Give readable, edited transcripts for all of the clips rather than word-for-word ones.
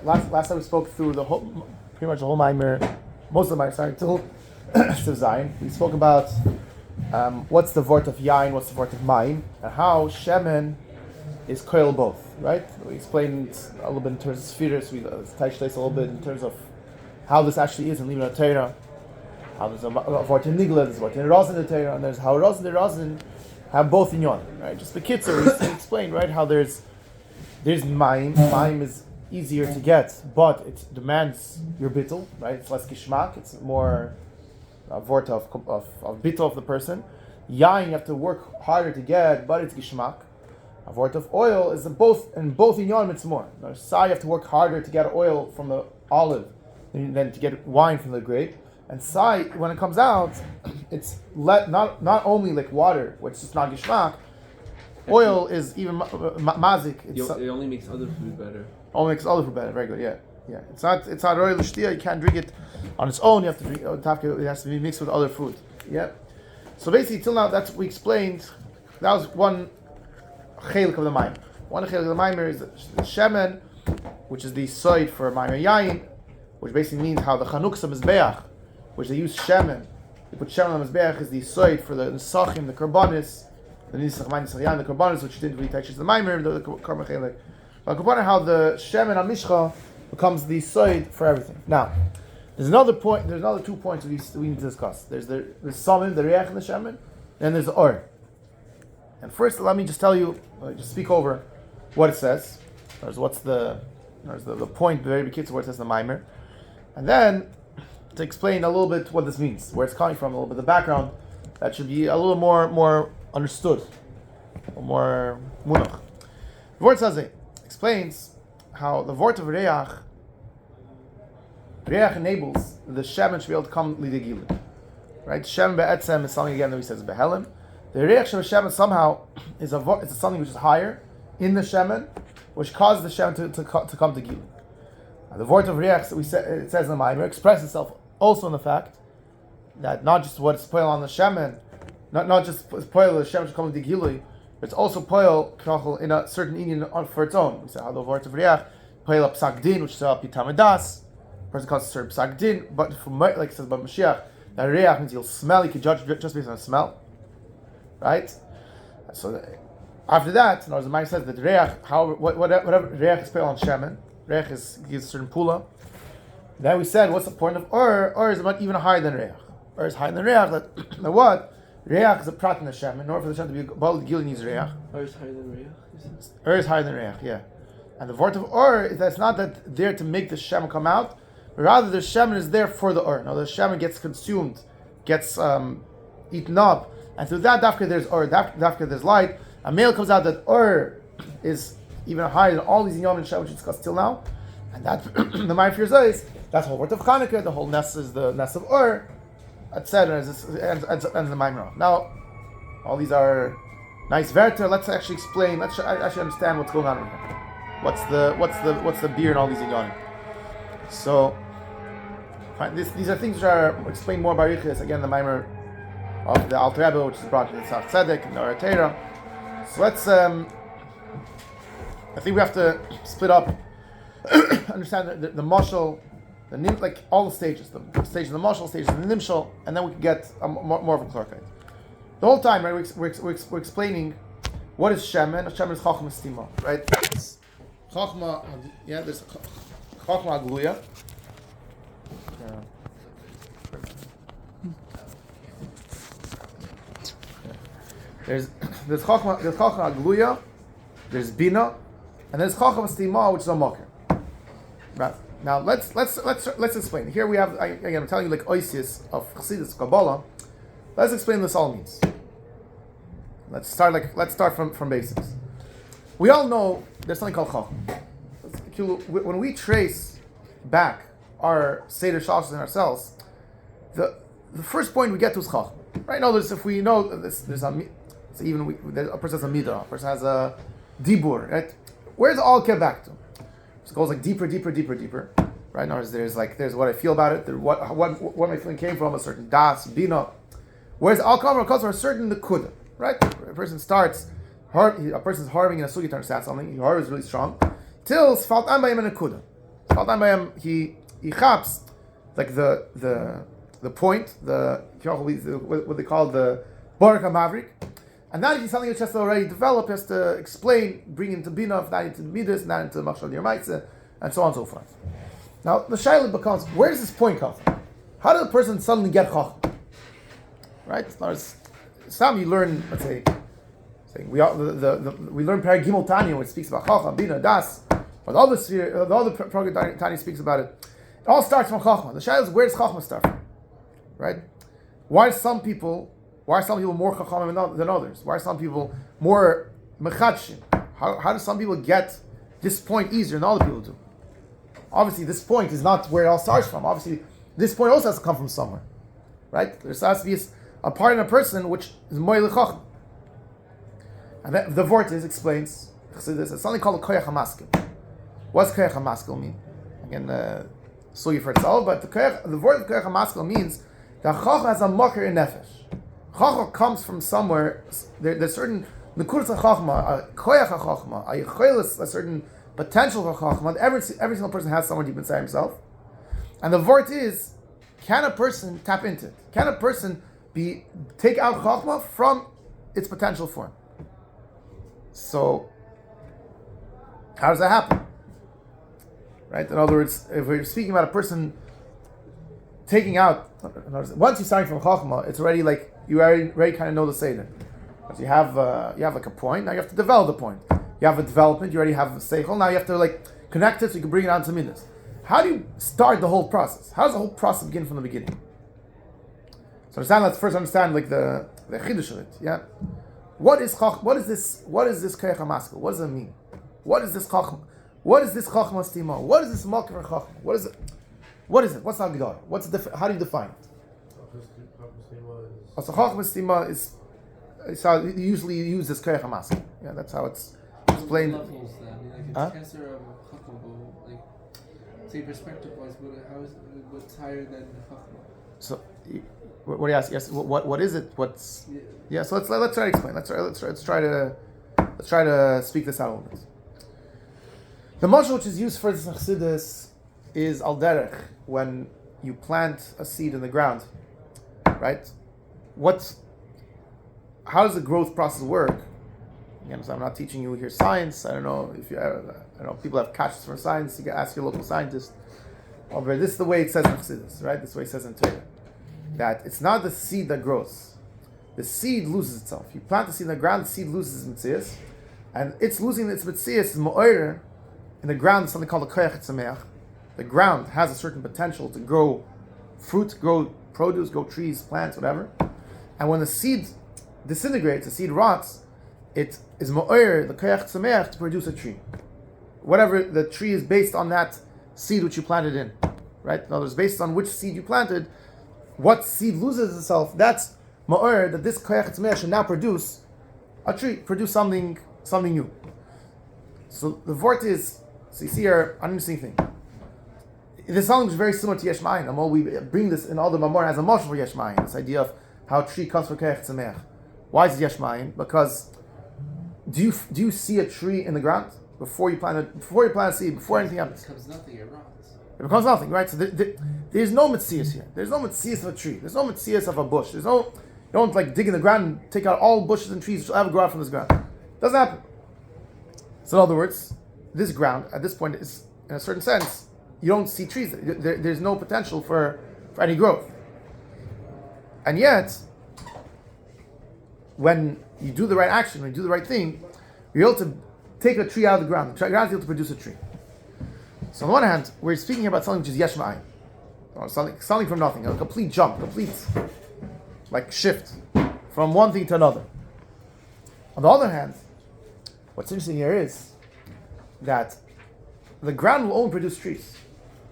last time we spoke through pretty much the whole Maamar, most of the Maamar, sorry, till Zayin. We spoke about what's the vort of yain, what's the vort of mayim, and how shemen is koil both, right? We explained a little bit in terms of spheres, we touched this a little bit in terms of how this actually is in Libna Torah, how there's a vort in Nigla, there's a vort in Rozin the Torah, and there's how Rozin and Rozin have both in yon, right? Just the kitzur, we explained, right, how there's mayim. Mayim is easier to get, but it demands your bittul, right? It's less gishmak, it's more a vort of bittul of the person. Yain you have to work harder to get, but it's gishmak. A vort of oil is in both inyanim it's more. Now, sai you have to work harder to get oil from the olive than to get wine from the grape. And sai, when it comes out, it's not only like water, which is not gishmak. Oil is even mazik. It only makes other food better. Only makes other food better. Very good. Yeah. It's not oil l'shtia. You can't drink it on its own. You have to drink. It has to be mixed with other food. Yeah. So basically, till now, that's what we explained. That was one chelik of the Maamar. One chelik of the Maamar is the shemen, which is the soid for Maamar yain, which basically means how the chanuksa mizbeach, which they use shemen. They put shemen on the mizbeach is the soid for the nesachim, the karbonis. The Nisim, the Karbanis, which didn't really touch the Maamar, the Karma Chelik. But Karbanis, how the Shemen on Mishcha becomes the soid for everything. Now, there's another 2 points we need to discuss. There's the Samim, the Reach and the Shemen, and there's the Or. And first, let me just tell you, just speak over what it says. There's the point, the very beginning where it says the Maamar. And then, to explain a little bit what this means, where it's coming from, a little bit of the background, that should be a little more understood, or more munach. The Vort Sazeh explains how the Vort of Reach enables the Shemen to be able to come Lidegilin. Right? Shemen Be'etzem is something again that we says Behelim. The Reach of Shemen somehow is something which is higher in the Shemen, which causes the Shemen to come to Gilin. The Vort of Reach, it says in the Maamar, expresses itself also in the fact that not just what's spoiled on the Shemen, not just poil the Shem come to Gilui, but it's also poil in a certain Indian for its own. We say how the word of Riach poil up psak din, which is up pitamadas. Person calls it certain psak din, but from like it says about Mashiach, that Riach means you'll smell. You can judge just based on smell, right? So after that, the Maamar says that Riach, whatever Riach is poil on Shemen, Riach gives a certain pula. Then we said, what's the point of Or? Or is not even higher than Riach. Or is higher than Riach. That what? Reach is a prat in the Shem. In order for the Shem to be Baal Gil needs Reach. Or is higher than Reach? Or is higher than Reach, yeah. And the Vort of Or is that's not that there to make the Shem come out, but rather the Shem is there for the Or. Now the Shem gets consumed, gets eaten up, and through that Dafka there's Or, Dafka there's light. A male comes out that Or is even higher than all these Yom and Shem which we discussed till now. And that the Maamar Fear says that's the whole Vort of Chanukah, the whole Ness is the Ness of Or, etc. And the Maamar. Now, all these are nice verter. Let's actually explain. Let's actually understand what's going on here. What's the beer and all these inyanim. So, these are things which are explained more by Riches. Again, the Maamar of the Alter Rebbe, which is brought to the Tzach Tzedek and the Or Torah. So let's. I think we have to split up. Understand the mashal. Like all the stages, the stage of the mashal, stage of the nimshal, and then we can get more of a clarkite. The whole time, right, we're explaining what is shemen. Shemen is chachma stima, right? It's chachma, yeah. There's chachma agluya. There's chachma agluya. There's bina, and there's chachma stima, which is a mocker. Right. Now let's explain. Here we have again. I'm telling you like oasis of Chassidus Kabbalah. Let's explain what this all means. Let's start from basics. We all know there's something called chacham. When we trace back our seder shashas in ourselves, the first point we get to is chacham. Right now, if we know there's a person has a midah, a person has a dibur. Right? Where does it all get back to? So it goes like deeper. Right now, there's what I feel about it. What my feeling came from, a certain das bina. Whereas all come from a certain nekuda. Right, a person starts. A person's harving in a sugi to understand something. He harvests really strong till falt anbayim in a nekuda. All time by him, he chaps like the point, what they call the Boruch Maverick. And now he's something which has to already develop, has to explain, bring into Bina, not into Midas, not into Machshal Yermaitze, and so on and so forth. Now the shaila becomes, where does this point come from? How does a person suddenly get chacham? Right? Some you learn, let's say we learn Perek Gimel Tanya, which speaks about chacham, Bina, Das, but the other Perek Tanya speaks about it. It all starts from chacham. The shaila is, where does chacham start from? Right? Why are some people more chachamim than others? Why are some people more mechadshim? How do some people get this point easier than other people do? Obviously, this point is not where it all starts from. Obviously, this point also has to come from somewhere, right? There has to be a part in a person which is mo'il chacham. And the Vortiz explains, it's something called a koyach hamaskil. What's koyach hamaskil mean? Again, sugi for itself, but the word of koyach hamaskil means that chacham has a makar in nefesh. Chacham comes from somewhere. There's certain nekudas of chachma, a koyach of chachma, a yichelis, a certain potential for chachma. Every single person has somewhere deep inside himself. And the vort is, can a person tap into it? Can a person take out chachma from its potential form? So, how does that happen? Right? In other words, if we're speaking about a person taking out, once you're starting from chachma, it's already like you already kind of know the seder. You have like a point. Now you have to develop the point. You have a development. You already have a seichel. Now you have to like connect it so you can bring it on to midas. How do you start the whole process? How does the whole process begin from the beginning? So let's first understand like the chidush of it. Yeah, what is this koyach hamaskil? What does it mean? What is this chachma? What is this chachma stima? What is this makar chachma? What is it? What is it? What's the agdar? What's the how do you define it? So chachma stima is how you usually use this koyach hamaskil. Yeah, that's how it's explained. Levels, then. I mean, like it's of chachma, like say perspective-wise, what's higher than the chachma? So, what do you ask? Yes, what is it? What's yeah? So let's try to explain. Let's try to speak this out a little bit. The mashal which is used for this chassidus is al derech, when you plant a seed in the ground, right? How does the growth process work? Again, so I'm not teaching you here science. I don't know if you, I know people have catches for science. You can ask your local scientist. But this is the way it says in Chassidus, right? This is the way it says in Torah, that it's not the seed that grows. The seed loses itself. You plant the seed in the ground, the seed loses its mitzias, and it's losing its mitzias is mo'oyer. In the ground, something called a koyach etzameach. The ground has a certain potential to grow fruit, grow produce, grow trees, plants, whatever. And when the seed disintegrates, the seed rots, it is mo'oyer, the koyach etzameach, to produce a tree. Whatever the tree is based on that seed which you planted in, right? In other words, based on which seed you planted, what seed loses itself, that's ma'or, that this koyach etzmeach should now produce a tree, produce something new. So the vort is, so you see here, an interesting thing. This song is very similar to Yesh Ma'ayin. We bring this in all the Maamar as a mashal for Yesh Ma'ayin, this idea of how a tree comes from koyach etzmeach. Why is it Yesh Ma'ayin? Because do you see a tree in the ground? Before you plant a seed, before anything happens, It becomes nothing, it rots. It becomes nothing, right? So there's no mitzias here. There's no mitzias of a tree. There's no mitzias of a bush. You don't like dig in the ground and take out all bushes and trees which will ever grow out from this ground. It doesn't happen. So in other words, this ground at this point is, in a certain sense, you don't see trees. There's no potential for any growth. And yet, when you do the right action, when you do the right thing, you're able to take a tree out of the ground. The ground is able to produce a tree. So on the one hand, we're speaking about something which is yesh ma'ayin, or something from nothing, a complete jump, complete like shift from one thing to another. On the other hand, what's interesting here is that the ground will only produce trees.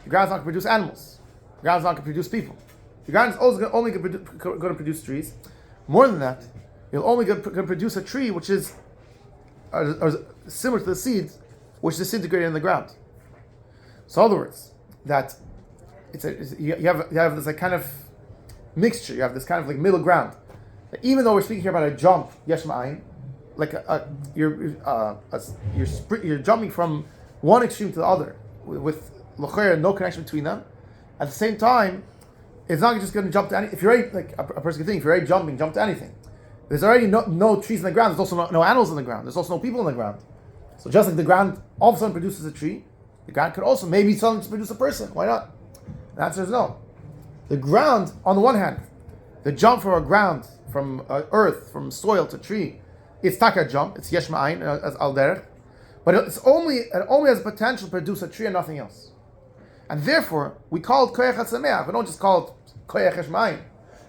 The ground is not going to produce animals. The ground is not going to produce people. The ground is only going to produce trees. More than that, you're only going to produce a tree which is similar to the seed which disintegrated in the ground. So in other words, that you have this like kind of mixture, you have this kind of like middle ground. Even though we're speaking here about a jump, yesh ma'ayin, like you're jumping from one extreme to the other with no connection between them. At the same time, it's not just going to jump to any. If you're already, like a person can think, if you're already jumping, jump to anything. There's already no trees in the ground. There's also no animals in the ground. There's also no people in the ground. So just like the ground all of a sudden produces a tree, the ground could also maybe suddenly produce a person. Why not? The answer is no. The ground, on the one hand, the jump from a ground, from earth, from soil to tree, it's taka jump. It's yesh ma'ayin as al derech, but it only has potential to produce a tree and nothing else. And therefore, we call it koyach hatzameach. We don't just call it koyach yesh ma'ayin.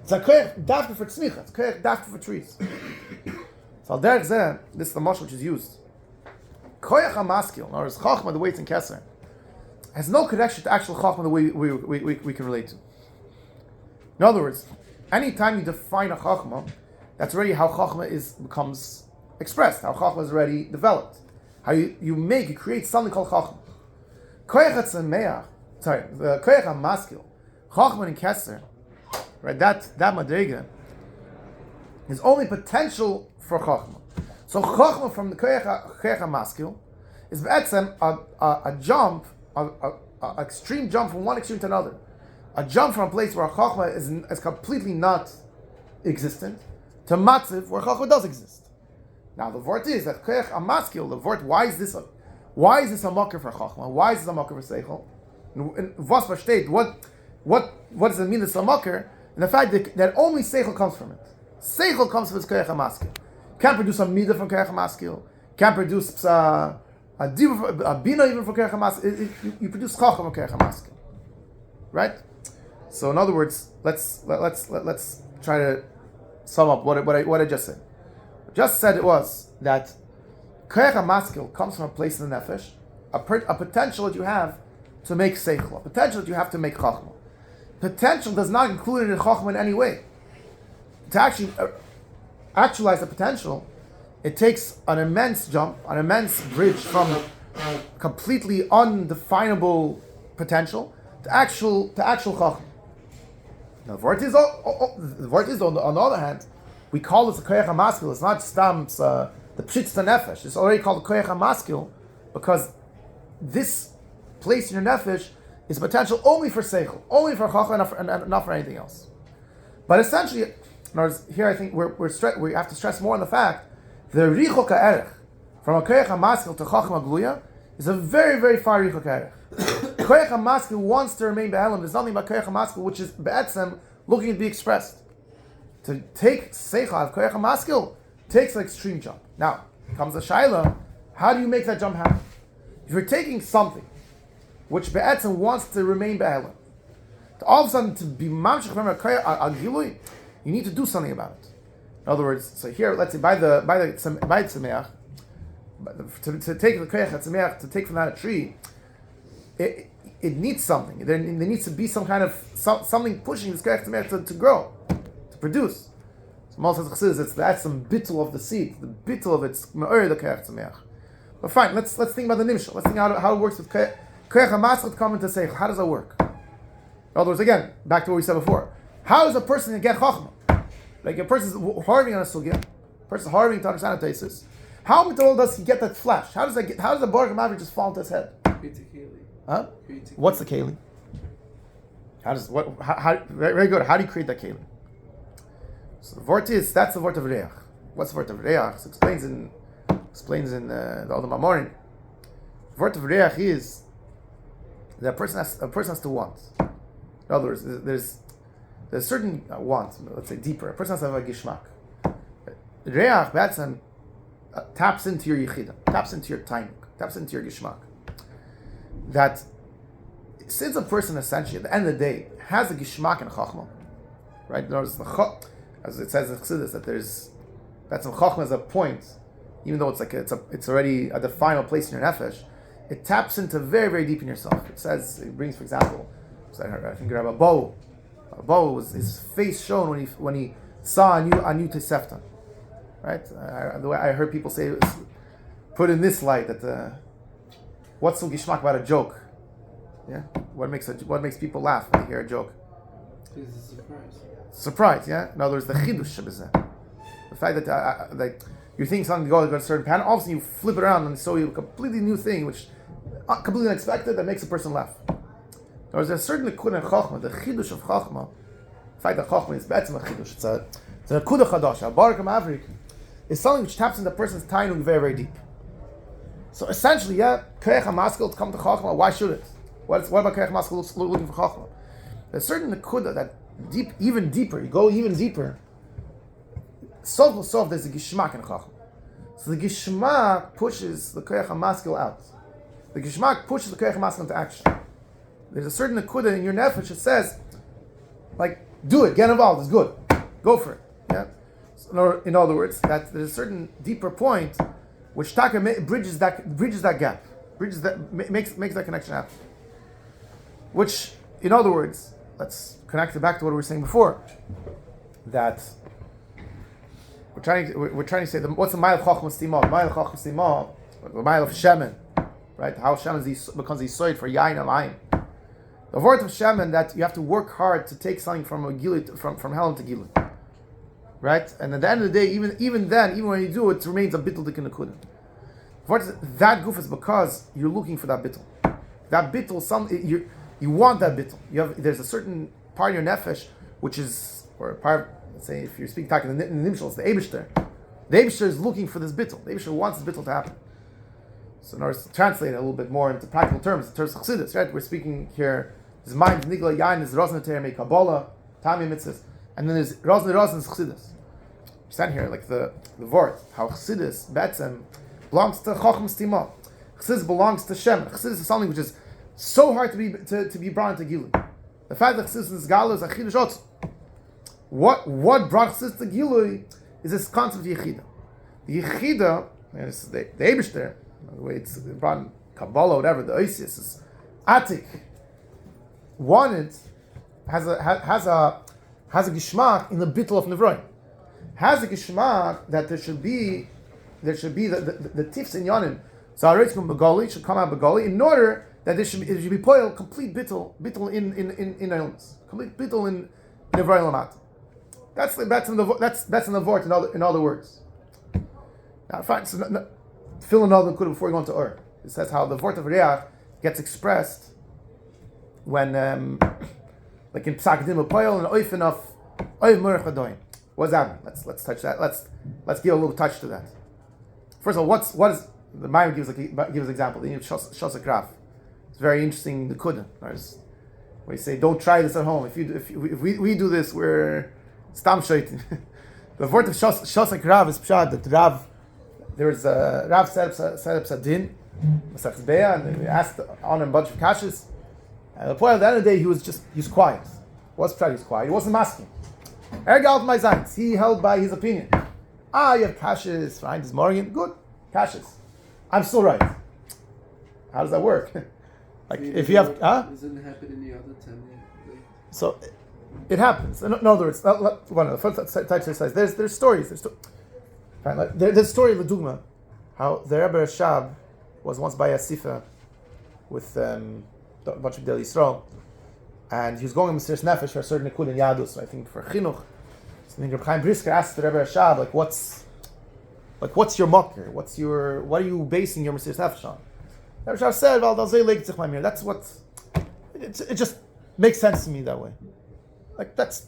It's a koyach dafka for tzmicha. It's koyach dafka for trees. So al derech zeh, this is the mashal which is used. Koyach hamaskil, or is chachma the way it's in Keser, has no connection to actual chachma the way we can relate to. In other words, anytime you define a chachma, that's already how chachma becomes expressed, how chachma is already developed. How you create something called chachma. Koyach hatzameach, the koyach hamaskil, chachma in Keser, right? That madrega is only potential for chachma. So chachma from the koyach hamaskil is be'etzem a jump, a extreme jump from one extreme to another. A jump from a place where chachma is completely not existent to matziv where chachma does exist. Now the word is that koyach hamaskil, the word, why is this a makar for chachma? Why is this a makar for seichel? In was versteht, what does it mean it's a makar? And the fact that only seichel comes from it. Seichel comes from its koyach hamaskil. Can't produce a midah from koyach hamaskil. Can't produce a bina even from koyach hamaskil. You produce chacham from koyach hamaskil, right? So in other words, let's try to sum up what I just said. I just said it was that koyach hamaskil comes from a place in the nefesh, a potential that you have to make seichel, a potential that you have to make chachma. Potential does not include it in chachma in any way. To actually actualize the potential, it takes an immense jump, an immense bridge from completely undefinable potential to actual chachma. Now, the word is on the other hand, we call this a koyach hamaskil. It's not stamps the pshitz nefesh. It's already called a koyach hamaskil because this place in your nefesh is potential only for seichel, only for chachma, and not for anything else. But essentially, in other words, here I think we have to stress more on the fact the richok ha'erech from a koyach hamaskil to chachma gluya is a very, very far richok ha'erech. Koyach hamaskil wants to remain be'elam. There's nothing but koyach hamaskil which is be'etzem looking to be expressed. To take seichel out of koyach hamaskil takes an extreme jump. Now comes the shaila: how do you make that jump happen? If you're taking something which be'etzem wants to remain be'elam, to all of a sudden to be mamshich from a gilui, you need to do something about it. In other words, so here, let's say by the tzemeach, to take the koyach tzemeach, to take from that a tree, it needs something. There needs to be some kind of something pushing this koyach tzemeach to grow, to produce. So Moshe says that's some bittul of the seed, the bittul of its ma'or the koyach tzemeach. But fine, let's think about the nimshal. Let's think how it works with koyach hamaskil coming to seichel. How does that work? In other words, again, back to what we said before. How is a person to get chachma? Like a person's harving on a sugya, a person's harving to understand a thesis. How does he get that flash? How does the Boruch Maamar just fall into his head? Huh? What's the keli? Very good. How do you create that keli? So the vort that's the vort of reach. What's the vort of reach? It explains in the other Maamar. The vort of reach is that a person has to want. In other words, there's certain want, let's say deeper. A person has to have a gishmak. Reach be'etzem taps into your yichida, taps into your tainuk, taps into your gishmak. That since a person essentially at the end of the day has a gishmak and chachma, right? Notice as it says in Chassidus that there's be'etzem chachma is a point, even though it's already a definable place in your nefesh. It taps into very, very deep in yourself. It brings, for example, I think Rabbi Bo was his face shown when he saw a new Tosefta, right? The way I heard people say it was put in this light that what's so gishmak about a joke? Yeah, what makes people laugh when they hear a joke? It's a surprise. Surprise, yeah. In other words, the chidush shebizeh, the fact that you're thinking something goes to a certain pattern, all of a sudden you flip it around and show you a completely new thing, which completely unexpected, that makes a person laugh. There's a certain nekuda in chachma, the chidush of chachma. In fact, the chachma is betzim a chidush. It's a nekuda chadash. A barak mavrik is something which taps in the person's tainug very, very deep. So essentially, koyach hamaskil to come to chachma. Why should it? What about koyach hamaskil looking for chachma? There's a certain nekuda that deep, even deeper. You go even deeper. Sof, there's a gishmak in chachma. So the gishmak pushes the koyach hamaskil out. The gishmak pushes the koyach hamaskil into action. There's a certain nekuda in your nefesh that says, like, do it, get involved, it's good, go for it. Yeah. So in other words, that there's a certain deeper point which taka bridges that gap, makes that connection happen. Which, in other words, let's connect it back to what we were saying before. That we're trying to say what's the mile of chachma stima? The mile of chachma stima, the mile of shemen, right? How shemen becomes the soid for yain alayim. The word of shemen that you have to work hard to take something from a gilut, from Helen to gilut, right? And at the end of the day, even when you do it, remains a bittul dikin nekuda. That goof is because you're looking for that bittul. That bittul, you want that bittul. There's a certain part of your nefesh which is, or a part, let's say, if you're speaking talking in the nimshal, it's the eibishter. The eibishter is looking for this bittul. The eibishter wants this bittul to happen. So in order to translate it a little bit more into practical terms, in terms of chassidus, right? We're speaking here. His mind, nigla yain, is rozna terme kabbalah, tami mitzvahs, and then there's rozna is chassidus. Stand here like the word how chassidus betzem belongs to chacham stima. Chassidus belongs to Shem. Chassidus is something which is so hard to be brought into Gilui. The fact that chassidus is galu is a chidush also. What brought chassidus to Gilui is this concept of yechida. The yechida, and this is the eibishter, the way it's brought in kabbalah, whatever. The oasis is atik. Wanted has a gishmak in the bittul of nevroim. Has a gishmak that there should be the tifs in yonim. So Aretzkum Begoli should come out Begoli in order that it should be poil complete bittul in illness, complete bittul in nevroim lamat. That's in the vort. In other words, now fine. So fill another kudah before we go into Ur. It says how the vort of Reach gets expressed when, like in Psak Din Poil and Oifen of Oiv Murach Adoin. What does that mean? Let's touch that. Let's give a little touch to that. First of all, what is the Maamar gives an example. The She-asa Kraf. It's very interesting. The Kudah. We say, don't try this at home. If we do this, we're stam shaitin. The word of She-asa Kraf is pshad that Rav. There's a Rav set up Sadin, Masach Beya, and they asked on him a bunch of kashas. And the point at the end of the day, he was quiet. What's pshad? He was quiet. He wasn't masking. Ergal my zayins. He held by his opinion. You have kashas, fine, this Morgan, good, kashas. I'm still right. How does that work? Like if you have, Doesn't happen in the other 10 years. So it happens. In other words, one of the first types says there's stories. There's the story of the Dugma, how the Rebbe Rashab was once by a sifa with a bunch of Del Yisrael, and he was going to Mesiras Nefesh for a certain nikud in Yadus, I think for Chinuch. So then Rabbi Brisker asked the Rebbe Rashab, what's your mocker? What are you basing your Mesiras Nefesh on? Rebbe Rashab said, well, that's what, it just makes sense to me that way. Like that's,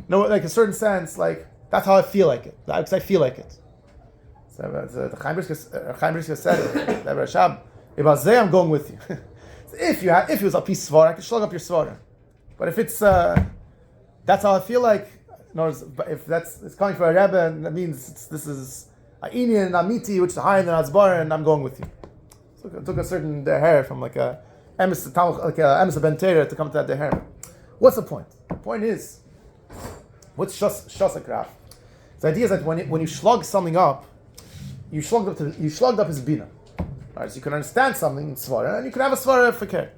like a certain sense, like that's how I feel like it. Because I feel like it. So the Chaim Brisker said, Rebbe Rashab, I'm going with you. If it was a piece of svara, I could slug up your svara. But if it's that's how I feel like. If it's coming from a rebbe, and that means this is a inyan and amiti, which is higher than atzbar, and I'm going with you. So it took a certain deher from like a emes ben Teira to come to that deher. What's the point? The point is, what's She-asa Kraf? The idea is that when you slug something up, you slugged up his bina. Right, so you can understand something in svara, and you can have a svara for care.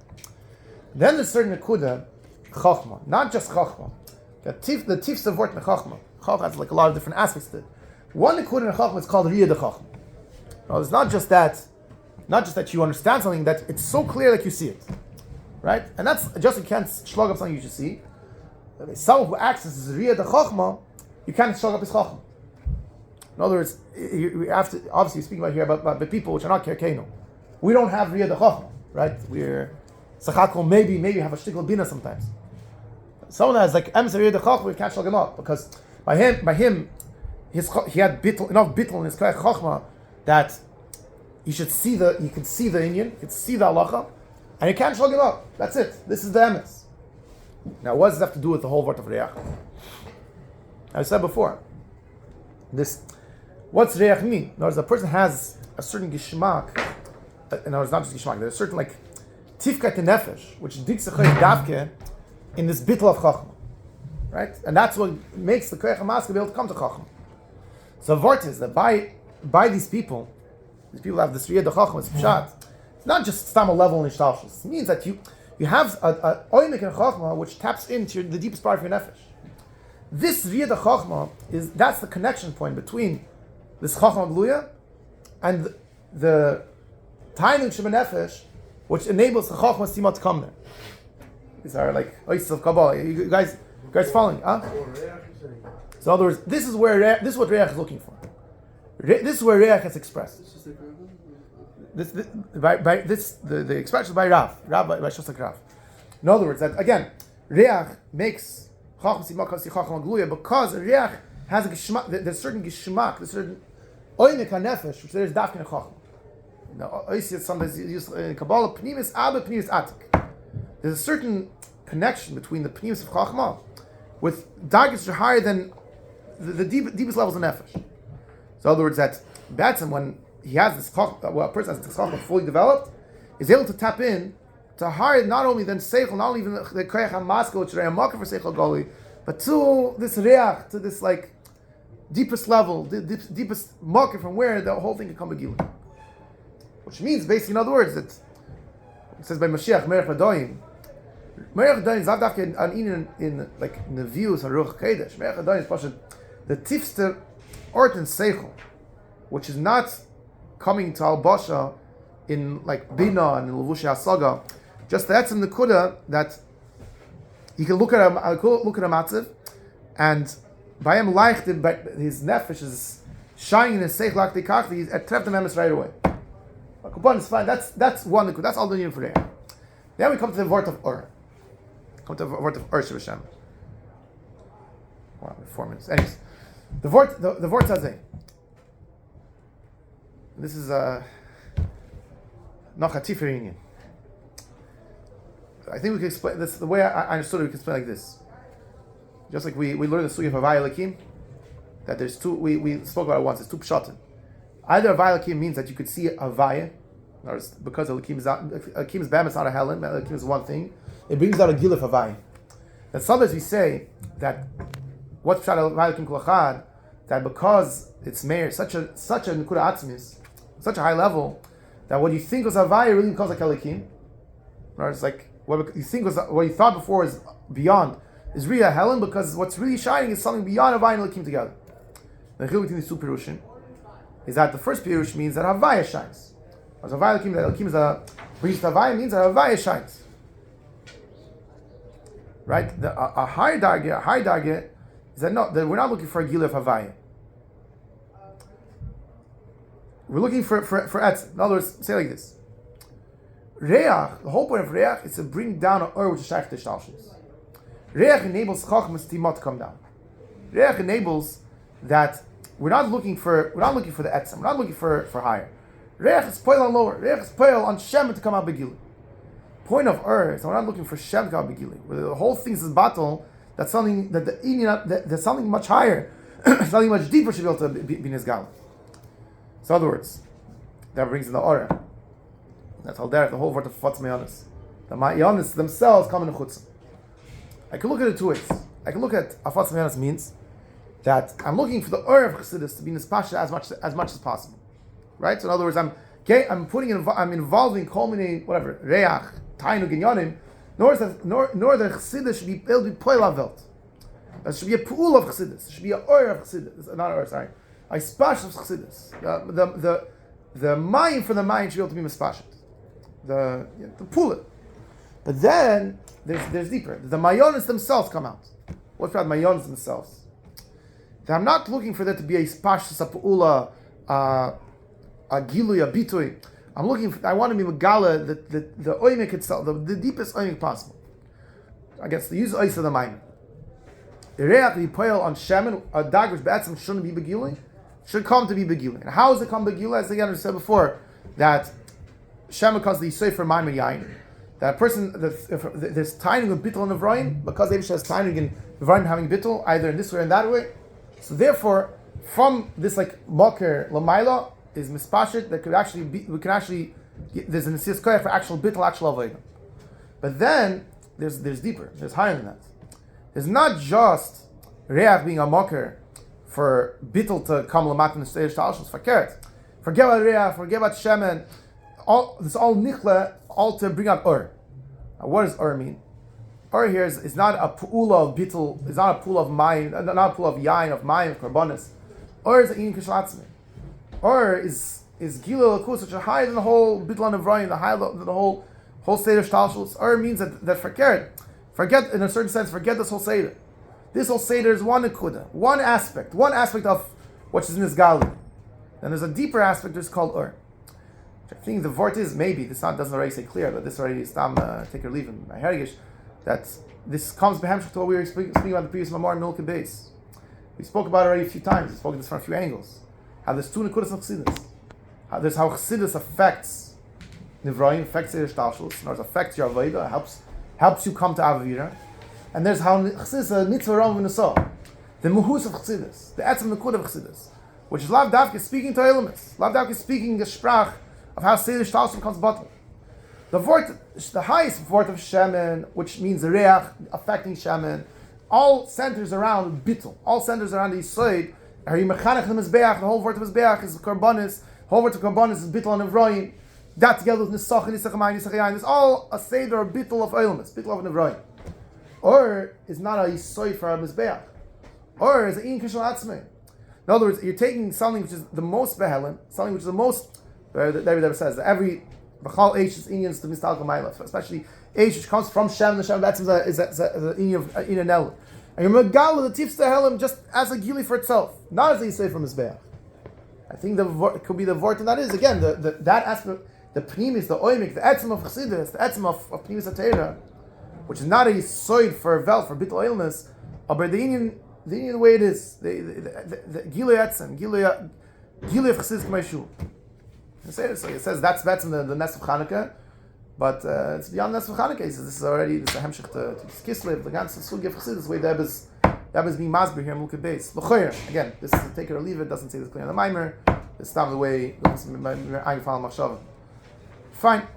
Then there's certain nekuda, chachma, not just chachma. The tifs of word chachma. Chachma has like a lot of different aspects to it. One nekuda in chachma is called riyah de chachma. Now, it's not just that you understand something, that it's so clear that you see it, right? And that's just you can't slug up something you should see. Someone who accesses riyah de chachma, you can't slug up his chachma. In other words, we have to obviously speaking about here about the people which are not kerkeinu. We don't have riyah de chachma, right? Sachakol maybe have a shtickle bina sometimes. Someone that has like emes hariyah dechachma, we can't shlag him up because by him, he had enough bittul in his koyach chachma that he can see the Indian, he can see the halacha, and he can't shlag him up. That's it. This is the emes. Now, what does this have to do with the whole word of reach? I said before, what's reach mean? In other words, a person has a certain gishmak. In other words, not just gishmak. There's a certain like tifkat nefesh, which digs a davke in this bittul of chachma, right? And that's what makes the koyach hamaska be able to come to chachma. So, vort is that by these people have this riyad chachma, it's pshat. It's not just stam a level in ishtalshus. It means that you have a oimek in chachma which taps into the deepest part of your nefesh. This riyad chachma that's the connection point between this chachma gluya and the taining shema nefesh, which enables the chachma sima to come there. These are like oasis of Kabbalah. You guys following? Huh? So in other words, this is what reach is looking for. This is where reach is expressed. The expression is by Rav by Shostak Rav. In other words, that again, reach makes chachma sima chachma gluya because reach has a geshmak. There's certain geshmak, there's certain oinek hanefesh, which there is dafkin and chachma. Now, I see it sometimes used in Kabbalah, pnimis abba, pnimis atik. There's a certain connection between the pnimis of chachma with dargis which are higher than the deepest levels of nefesh. So, in other words, that Batson, when he has this chachma, well, a person has this chachma fully developed, is able to tap in to higher not only than seichel, not only even the koyach hamaska, which are a marker for seichel goli, but to this reach, to this like deepest level, the deepest marker from where the whole thing can come begillah. Which means, basically, in other words, that it says by Mashiach, Merech Adoyim. Merech Adoyim is not an in the views of Ruach Kodesh. Merech Adoyim is Pashat, the tifster ort and seichel, which is not coming to Al Basha in like Bina and in Levushi Asaga. Just that's in the Kuda that you can look at a matziv, and by him leichted, but his nefesh is shining in his seichel like the kachli, he's at tref the memes right away. Kupon is fine. That's one. That's all the need for there. Then we come to the word of Ur. Shabashem. Wow, 4 minutes. Anyways, the word says, this is a Nachatif reunion. I think we can explain this the way I understood it. We can explain like this. Just like we learned the Sugya of Havaya Lakim, that there's two. We spoke about it once. There's two pshatim. Either Havaya Lakim means that you could see Havaya, because Lakim's bam, it's not a helen. Lakim is one thing. It brings out a giluf Havaya. And sometimes we say that what's pshat Havaya Lakim Kulachad, that because it's meir such a nekuda atzmis, such a high level, that what you think was Havaya really becomes like Elikim. It's like what you think was what you thought before is beyond is really a helen, because what's really shining is something beyond Havaya and Elikim together. The chiluk between these two pirushim is that the first pirush means that Havaya shines. As Havaya Elikim, that Elikim is a brings to Havaya means that Havaya shines. Right? A high darge is that that we're not looking for a giluf Havaya. We're looking for etz. In other words, say like this: Reach, the whole point of Reach is to bring down an ur which is shaykh to shtalshus. Reach enables chachmas timot to come down. Reach enables that we're not looking for the etzem. We're not looking for higher. Reach is poil on lower. Reach is poil on shem to come out begili. Point of ur is we're not looking for shem to come out begili. The whole thing is this battle. That's something that's something much higher, something much deeper should be able to be nizgal. So, in other words, that brings in the aura. That's how the whole word of Fatz Mayanis. The Mayanis themselves come in the chutzah. I can look at it two ways. I can look at Afatz Mayanis means that I'm looking for the aura of Chassidus to be nispasha as much as possible. Right? So, in other words, I'm involving culminating whatever reach, tainu, ginyanim. Nor that Chassidus should be able to be poil avelt. There should be a pool of Chassidus. There should be an aura of Chassidus. Not aura, sorry. I spash of Chassidus. The mind for the mind should be able to be mispashet. The pull it. But then there's deeper. The mayonis themselves come out. What's about mayonis themselves? That I'm not looking for there to be a spashus, a pu'ula, a gilui, a bitui. I want to be megala the oimik itself, the deepest oimik possible. I guess the use of ice of the Maamar. The reach we poil on shemen, a dag which be'etzem shouldn't be begili, should come to be begili. And how does it come begili? As again I said before, that shemen causes the yisay for Maamar yain. That a person, there's timing of bittul and nevroim, because Eibush has timing in nevroim having bittul, either in this way or in that way. So therefore, from this like moker lamaila is mispashit that there's an asiyas koyach for actual bittul, actual avodah. But then there's deeper, there's higher than that. There's not just reach being a moker for bittul to come lamat in the stage talshus fakert. Forget about reach, forget about shemen. This all nichle, all to bring out ur. Now, what does ur mean? Ur here is not a pu'ula of bittul, is not a pool of mayim, not a pool of yain, of mayim, of karbonis. Ur is a yin kishalatzmi. Ur is gila lakus, which is higher than the whole bittul and nevroim, the whole seder shtalshus. Ur means that forget in a certain sense, forget this whole seder. This whole seder is one nekuda, one aspect of what is in this gali. Then there's a deeper aspect that's called ur. I think the vort is maybe this doesn't already say clear, but this already is take or leave in my herigish, that this comes behemshach to what we were speaking about the previous Maamar Melukat base. We spoke about it already a few times. We spoke about this from a few angles. How there's two nekudas of chassidus. How chassidus affects nivroim, affects your shtalshus, and affects your avodah, helps you come to avira. And there's how chassidus is a mitzvah ram v'nasah, the muhus of chassidus, the etzem nekud of chassidus, which is lav davke speaking to elements, lav davke speaking the sprach of how seder shtalshus becomes bottle. The highest vort of shemen, which means the reach affecting shemen, all centers around bittul, all centers around the yisoid. The whole vort of mizbeach is karbonis. The whole vort of karbonis is bittul and nevroim. That together with nisach and nisach amayim, nisach yayin, it's all a seder or bittul of elements, bittul of nevroim. Or is not a yisoid for a mizbeach. Or is a in kishal atzmei. In other words, you're taking something which is the most behelim, something which is the most. The Rebbe says that every b'chal eish is inyan to mistal kamayla, especially eish which comes from Shem. The Shem that's is the inyan of inyan el. And you're megal the tifs to helim just as a gili for itself, not as a yisay from mizbeach. I think it could be the vort, and that is again that aspect, the pnimis, the oimik, the etzem of chassidus, the etzem of pnimis atera, which is not a yisoid for bittul illness, but the inyan the way it is, the gili etzem, gili of chassidus k'mayshu. It says that's in the Nes of Chanukah, but it's beyond Nes of Chanukah. He says this is a hemshich to Kislev, the ganze sugi of Chassidus, way that is being masber here in Melukat base. L'choyer, again, this is a take it or leave it. Doesn't say this clear on the Maamar. It's not the way. Fine,